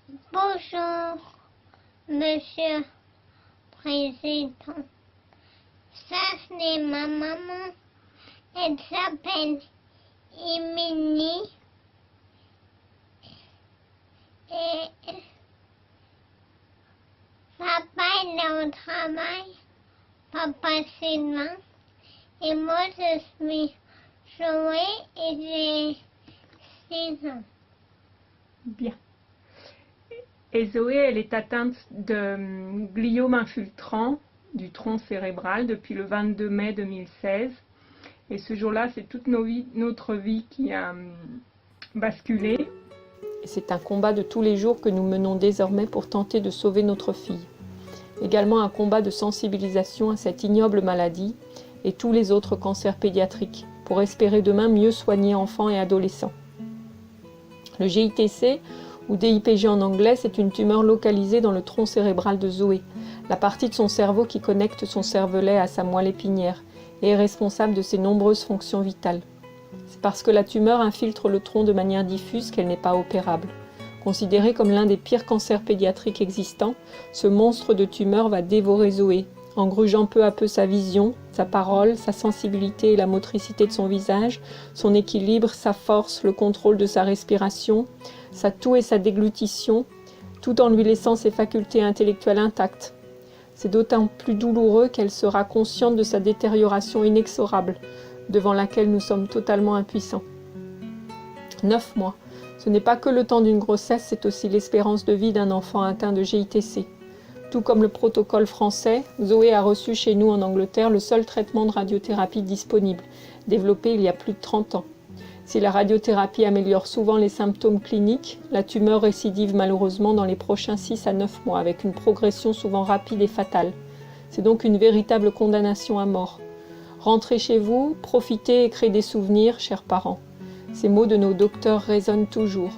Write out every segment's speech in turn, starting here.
Bonjour, Monsieur Président. Ça, c'est ma maman. Elle s'appelle Émilie. Et papa est au travail. Papa Sylvain. Et moi, je suis Zoé et j'ai 6 ans. Bien. Et Zoé, elle est atteinte de gliome infiltrant du tronc cérébral depuis le 22 mai 2016. Et ce jour-là, c'est toute notre vie qui a basculé. C'est un combat de tous les jours que nous menons désormais pour tenter de sauver notre fille. Également un combat de sensibilisation à cette ignoble maladie et tous les autres cancers pédiatriques, pour espérer demain mieux soigner enfants et adolescents. Le GITC, ou DIPG en anglais, c'est une tumeur localisée dans le tronc cérébral de Zoé, la partie de son cerveau qui connecte son cervelet à sa moelle épinière et est responsable de ses nombreuses fonctions vitales. C'est parce que la tumeur infiltre le tronc de manière diffuse qu'elle n'est pas opérable. Considéré comme l'un des pires cancers pédiatriques existants, ce monstre de tumeur va dévorer Zoé, engrugeant peu à peu sa vision, sa parole, sa sensibilité et la motricité de son visage, son équilibre, sa force, le contrôle de sa respiration, sa toux et sa déglutition, tout en lui laissant ses facultés intellectuelles intactes. C'est d'autant plus douloureux qu'elle sera consciente de sa détérioration inexorable, devant laquelle nous sommes totalement impuissants. 9 mois. Ce n'est pas que le temps d'une grossesse, c'est aussi l'espérance de vie d'un enfant atteint de GITC. Tout comme le protocole français, Zoé a reçu chez nous en Angleterre le seul traitement de radiothérapie disponible, développé il y a plus de 30 ans. Si la radiothérapie améliore souvent les symptômes cliniques, la tumeur récidive malheureusement dans les prochains 6 à 9 mois, avec une progression souvent rapide et fatale. C'est donc une véritable condamnation à mort. Rentrez chez vous, profitez et créez des souvenirs, chers parents. Ces mots de nos docteurs résonnent toujours.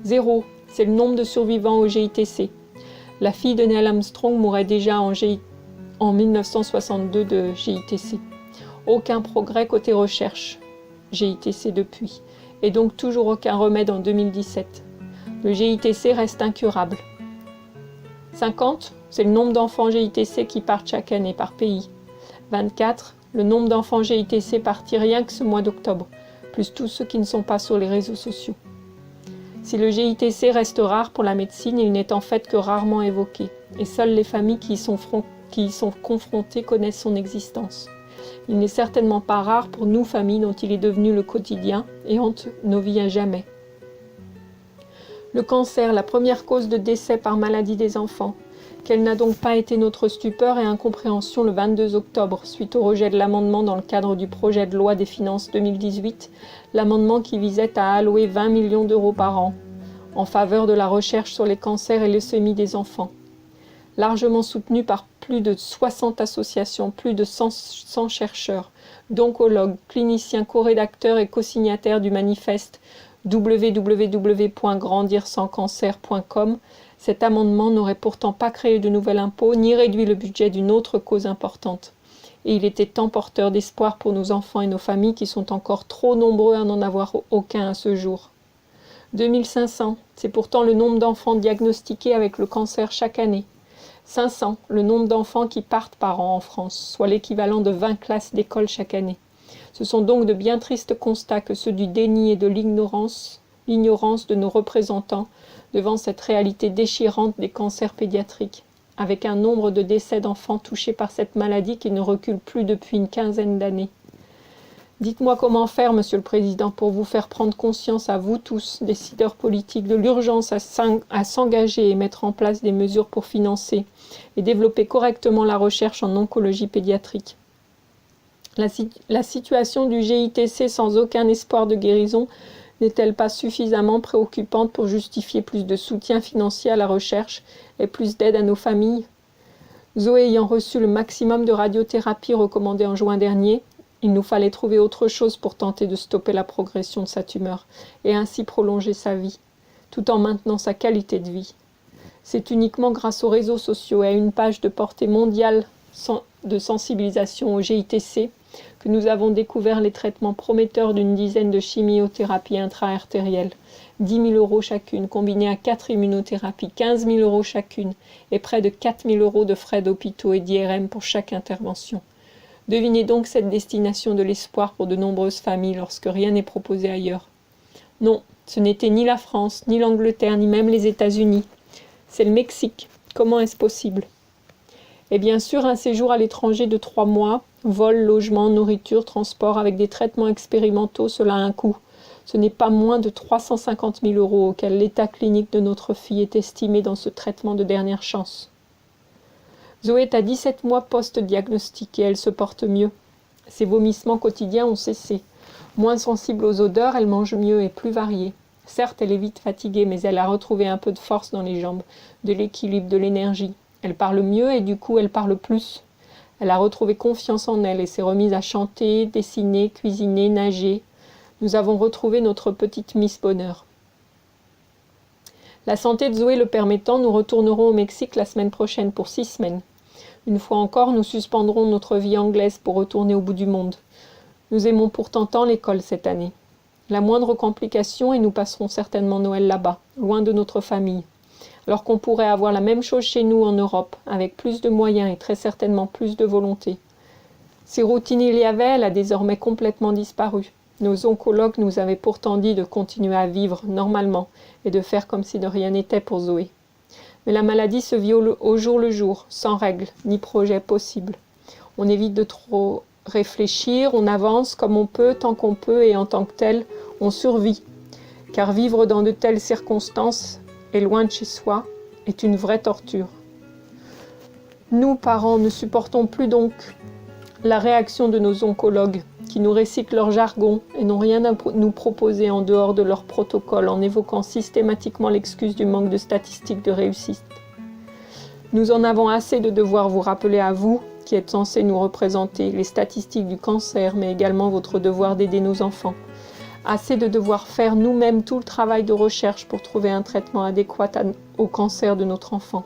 0, c'est le nombre de survivants au GITC. La fille de Neil Armstrong mourait déjà en 1962 de GITC. Aucun progrès côté recherche, GITC depuis, et donc toujours aucun remède en 2017. Le GITC reste incurable. 50, c'est le nombre d'enfants GITC qui partent chaque année par pays. 24, le nombre d'enfants GITC partis rien que ce mois d'octobre, plus tous ceux qui ne sont pas sur les réseaux sociaux. Si le GITC reste rare pour la médecine, il n'est en fait que rarement évoqué, et seules les familles qui y sont confrontées connaissent son existence. Il n'est certainement pas rare pour nous, familles, dont il est devenu le quotidien et hante nos vies à jamais. Le cancer, la première cause de décès par maladie des enfants. Quelle n'a donc pas été notre stupeur et incompréhension le 22 octobre, suite au rejet de l'amendement dans le cadre du projet de loi des finances 2018, l'amendement qui visait à allouer 20 millions d'euros par an en faveur de la recherche sur les cancers et leucémies des enfants. Largement soutenu par plus de 60 associations, plus de 100 chercheurs, d'oncologues, cliniciens, co-rédacteurs et co-signataires du manifeste www.grandirsanscancer.com, cet amendement n'aurait pourtant pas créé de nouvel impôt ni réduit le budget d'une autre cause importante. Et il était tant porteur d'espoir pour nos enfants et nos familles qui sont encore trop nombreux à n'en avoir aucun à ce jour. 2500, c'est pourtant le nombre d'enfants diagnostiqués avec le cancer chaque année. 500, le nombre d'enfants qui partent par an en France, soit l'équivalent de 20 classes d'école chaque année. Ce sont donc de bien tristes constats que ceux du déni et de l'ignorance de nos représentants devant cette réalité déchirante des cancers pédiatriques, avec un nombre de décès d'enfants touchés par cette maladie qui ne recule plus depuis une quinzaine d'années. Dites-moi comment faire, Monsieur le Président, pour vous faire prendre conscience à vous tous, décideurs politiques, de l'urgence à s'engager et mettre en place des mesures pour financer et développer correctement la recherche en oncologie pédiatrique. La situation du GITC sans aucun espoir de guérison n'est-elle pas suffisamment préoccupante pour justifier plus de soutien financier à la recherche et plus d'aide à nos familles? Zoé ayant reçu le maximum de radiothérapie recommandée en juin dernier, il nous fallait trouver autre chose pour tenter de stopper la progression de sa tumeur et ainsi prolonger sa vie, tout en maintenant sa qualité de vie. C'est uniquement grâce aux réseaux sociaux et à une page de portée mondiale de sensibilisation au GITC que nous avons découvert les traitements prometteurs d'une dizaine de chimiothérapies intra-artérielles, 10 000 € chacune, combinées à 4 immunothérapies, 15 000 € chacune, et près de 4 000 € de frais d'hôpitaux et d'IRM pour chaque intervention. Devinez donc cette destination de l'espoir pour de nombreuses familles lorsque rien n'est proposé ailleurs. Non, ce n'était ni la France, ni l'Angleterre, ni même les États-Unis. C'est le Mexique. Comment est-ce possible ? Et bien sûr, un séjour à l'étranger de 3 mois, vol, logement, nourriture, transport, avec des traitements expérimentaux, cela a un coût. Ce n'est pas moins de 350 000 € auquel l'état clinique de notre fille est estimé dans ce traitement de dernière chance. Zoé est à 17 mois post-diagnostic et elle se porte mieux. Ses vomissements quotidiens ont cessé. Moins sensible aux odeurs, elle mange mieux et plus variée. Certes, elle est vite fatiguée, mais elle a retrouvé un peu de force dans les jambes, de l'équilibre, de l'énergie. Elle parle mieux et du coup, elle parle plus. Elle a retrouvé confiance en elle et s'est remise à chanter, dessiner, cuisiner, nager. Nous avons retrouvé notre petite Miss Bonheur. La santé de Zoé le permettant, nous retournerons au Mexique la semaine prochaine pour 6 semaines. Une fois encore, nous suspendrons notre vie anglaise pour retourner au bout du monde. Nous aimons pourtant tant l'école cette année. La moindre complication et nous passerons certainement Noël là-bas, loin de notre famille. Alors qu'on pourrait avoir la même chose chez nous en Europe, avec plus de moyens et très certainement plus de volonté. Si routine il y avait, elle a désormais complètement disparu. Nos oncologues nous avaient pourtant dit de continuer à vivre normalement et de faire comme si de rien n'était pour Zoé. Mais la maladie se vit au jour le jour, sans règles ni projet possible. On évite de trop réfléchir, on avance comme on peut, tant qu'on peut, et en tant que tel, on survit. Car vivre dans de telles circonstances, et loin de chez soi, est une vraie torture. Nous, parents, ne supportons plus donc la réaction de nos oncologues, qui nous récitent leur jargon et n'ont rien à nous proposer en dehors de leur protocole, en évoquant systématiquement l'excuse du manque de statistiques de réussite. Nous en avons assez de devoir vous rappeler à vous, qui êtes censés nous représenter, les statistiques du cancer, mais également votre devoir d'aider nos enfants. Assez de devoir faire nous-mêmes tout le travail de recherche pour trouver un traitement adéquat au cancer de notre enfant.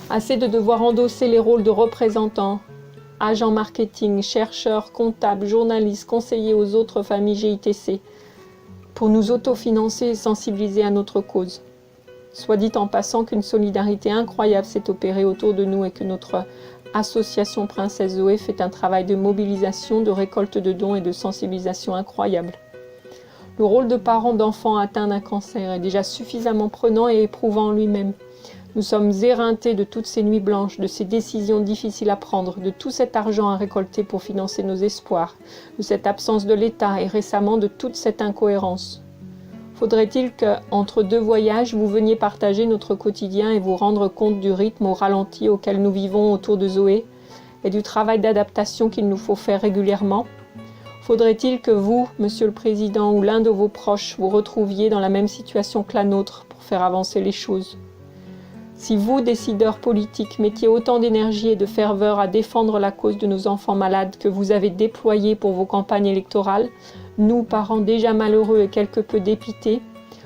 Assez de devoir endosser les rôles de représentants, agents marketing, chercheurs, comptables, journalistes, conseillers aux autres familles GITC, pour nous autofinancer et sensibiliser à notre cause. Soit dit en passant qu'une solidarité incroyable s'est opérée autour de nous et que notre association Princesse Zoé fait un travail de mobilisation, de récolte de dons et de sensibilisation incroyable. Le rôle de parent d'enfant atteint d'un cancer est déjà suffisamment prenant et éprouvant en lui-même. Nous sommes éreintés de toutes ces nuits blanches, de ces décisions difficiles à prendre, de tout cet argent à récolter pour financer nos espoirs, de cette absence de l'État et récemment de toute cette incohérence. Faudrait-il qu'entre 2 voyages, vous veniez partager notre quotidien et vous rendre compte du rythme au ralenti auquel nous vivons autour de Zoé et du travail d'adaptation qu'il nous faut faire régulièrement? Faudrait-il que vous, Monsieur le Président, ou l'un de vos proches, vous retrouviez dans la même situation que la nôtre pour faire avancer les choses? Si vous, décideurs politiques, mettiez autant d'énergie et de ferveur à défendre la cause de nos enfants malades que vous avez déployé pour vos campagnes électorales, nous, parents déjà malheureux et quelque peu dépités,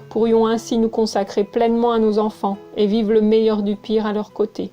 pourrions ainsi nous consacrer pleinement à nos enfants et vivre le meilleur du pire à leur côté.